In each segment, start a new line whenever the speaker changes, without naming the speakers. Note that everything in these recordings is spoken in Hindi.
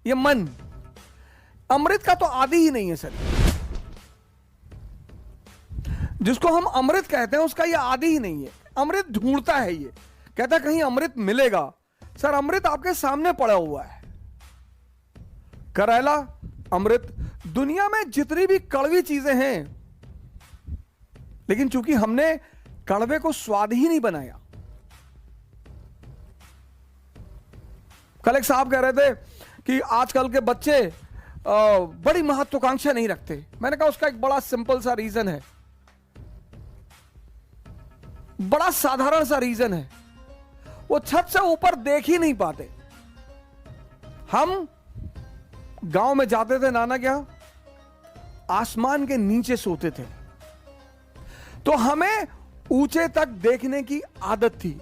ये मन अमृत का तो आदि ही नहीं है सर। जिसको हम अमृत कहते हैं उसका ये आदि ही नहीं है। अमृत ढूंढता है, ये कहता है कहीं अमृत मिलेगा। सर अमृत आपके सामने पड़ा हुआ है। करेला अमृत, दुनिया में जितनी भी कड़वी चीजें हैं, लेकिन चूंकि हमने कड़वे को स्वाद ही नहीं बनाया। कल एक साहब कह रहे थे कि आजकल के बच्चे बड़ी महत्वाकांक्षा नहीं रखते। मैंने कहा उसका एक बड़ा सिंपल सा रीजन है, बड़ा साधारण सा रीजन है। वो छत से ऊपर देख ही नहीं पाते। हम गांव में जाते थे नाना के यहां, आसमान के नीचे सोते थे, तो हमें ऊंचे तक देखने की आदत थी।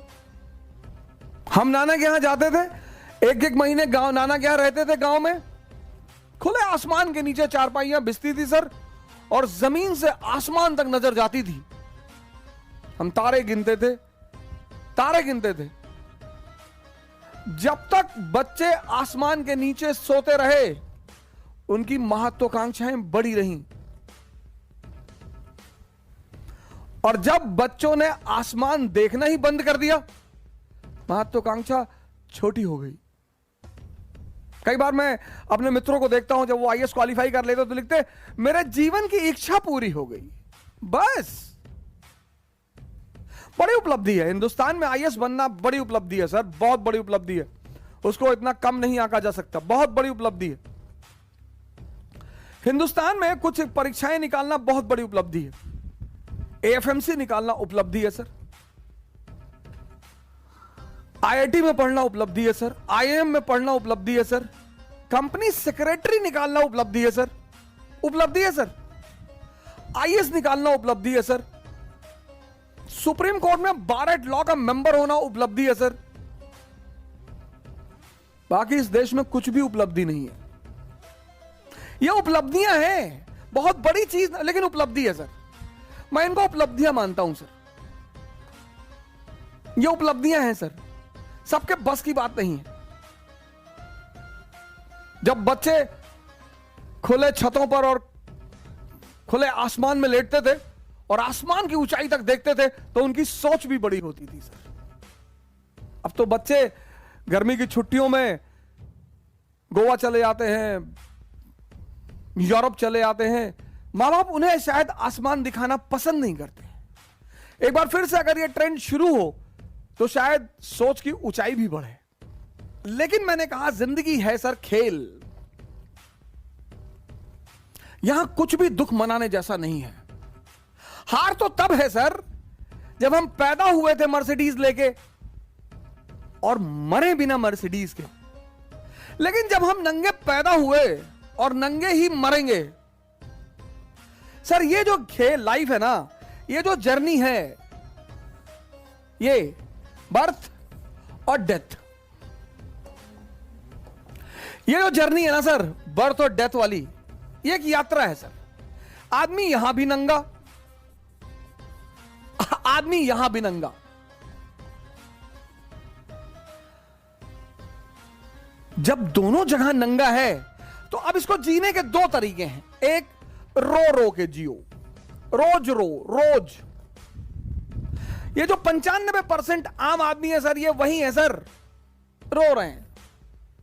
हम नाना के यहां जाते थे, एक एक महीने गांव नाना के यहां रहते थे। गांव में खुले आसमान के नीचे चारपाइयां बिछती थी सर, और जमीन से आसमान तक नजर जाती थी। हम तारे गिनते थे, तारे गिनते थे। जब तक बच्चे आसमान के नीचे सोते रहे, उनकी महत्वाकांक्षाएं बढ़ी रहीं। और जब बच्चों ने आसमान देखना ही बंद कर दिया, महत्वाकांक्षा छोटी हो गई। कई बार मैं अपने मित्रों को देखता हूं, जब वो आईएएस क्वालिफाई कर लेते तो लिखते मेरे जीवन की इच्छा पूरी हो गई। बस, बड़ी उपलब्धि है। हिंदुस्तान में आईएएस बनना बड़ी उपलब्धि है सर, बहुत बड़ी उपलब्धि है। उसको इतना कम नहीं आंका जा सकता, बहुत बड़ी उपलब्धि है। हिंदुस्तान में कुछ परीक्षाएं निकालना बहुत बड़ी उपलब्धि है। एएफएमसी निकालना उपलब्धि है सर, आईआईटी में पढ़ना उपलब्धि है सर, आईआईएम में पढ़ना उपलब्धि है सर, कंपनी सेक्रेटरी निकालना उपलब्धि है सर, उपलब्धि है सर, आईएएस निकालना उपलब्धि है सर, सुप्रीम कोर्ट में बार एट लॉ का मेंबर होना उपलब्धि है सर। बाकी इस देश में कुछ भी उपलब्धि नहीं है। ये उपलब्धियां हैं, बहुत बड़ी चीज, लेकिन उपलब्धि है सर। मैं इनको उपलब्धियां मानता हूं सर। ये उपलब्धियां हैं सर, सबके बस की बात नहीं है। जब बच्चे खुले छतों पर और खुले आसमान में लेटते थे और आसमान की ऊंचाई तक देखते थे, तो उनकी सोच भी बड़ी होती थी सर। अब तो बच्चे गर्मी की छुट्टियों में गोवा चले जाते हैं, यूरोप चले जाते हैं। मां बाप उन्हें शायद आसमान दिखाना पसंद नहीं करते। एक बार फिर से अगर यह ट्रेंड शुरू हो तो शायद सोच की ऊंचाई भी बढ़े। लेकिन मैंने कहा जिंदगी है सर खेल, यहां कुछ भी दुख मनाने जैसा नहीं है। हार तो तब है सर जब हम पैदा हुए थे मर्सिडीज लेके और मरे बिना मर्सिडीज के। लेकिन जब हम नंगे पैदा हुए और नंगे ही मरेंगे सर, ये जो खेल लाइफ है ना, ये जो जर्नी है, ये बर्थ और डेथ, ये जो जर्नी है ना सर, बर्थ और डेथ वाली, ये एक यात्रा है सर। आदमी यहां भी नंगा, आदमी यहां भी नंगा। जब दोनों जगह नंगा है तो अब इसको जीने के दो तरीके हैं। एक, रो रो के जियो, रोज रो रोज। ये जो 95% आम आदमी है सर, ये वही है सर, रो रहे हैं।